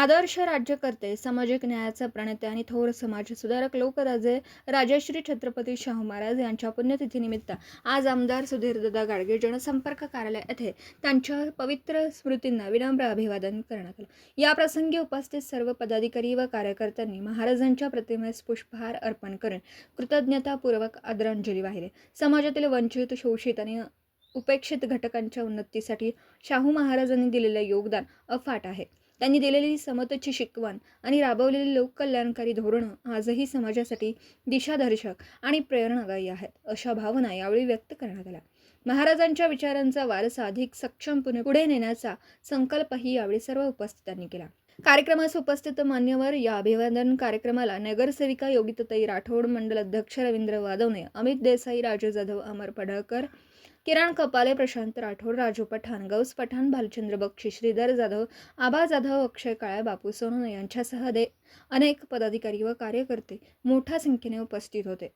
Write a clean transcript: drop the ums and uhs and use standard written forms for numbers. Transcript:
आदर्श राज्यकर्ते, सामाजिक न्यायाचे प्रणेते आणि थोर समाजसुधारक लोकराजे राजश्री छत्रपती शाहू महाराज यांच्या पुण्यतिथीनिमित्त आज आमदार सुधीरदादा गाडगे जनसंपर्क कार्यालय येथे त्यांच्या पवित्र स्मृतींना विनम्र अभिवादन करण्यात आलं. याप्रसंगी उपस्थित सर्व पदाधिकारी व कार्यकर्त्यांनी महाराजांच्या प्रतिमेस पुष्पहार अर्पण करून कृतज्ञतापूर्वक आदरांजली वाहिली. समाजातील वंचित, शोषित आणि उपेक्षित घटकांच्या उन्नतीसाठी शाहू महाराजांनी दिलेले योगदान अफाट आहे. त्यांनी दिलेली समतेची शिकवण आणि राबवलेली लोककल्याणकारी धोरणं आजही समाजासाठी दिशादर्शक आणि प्रेरणादायी आहेत, अशा भावना यावेळी व्यक्त करण्यात आल्या. महाराजांच्या विचारांचा वारसा अधिक सक्षमपणे पुढे नेण्याचा संकल्पही यावेळी सर्व उपस्थितांनी केला. कार्यक्रमास उपस्थित मान्यवर या अभिवादन कार्यक्रमाला नगरसेविका योगिताताई राठोड, मंडल अध्यक्ष रवींद्र वादवणे, अमित देसाई, राजू जाधव, अमर पडळकर, किरण कपाले, प्रशांत राठोड, राजू पठाण, गौस पठाण, भालचंद्र बक्षी, श्रीधर जाधव, आबा जाधव, अक्षय काळे, बापू सोनवणे यांच्यासह अनेक पदाधिकारी व कार्यकर्ते मोठ्या संख्येने उपस्थित होते.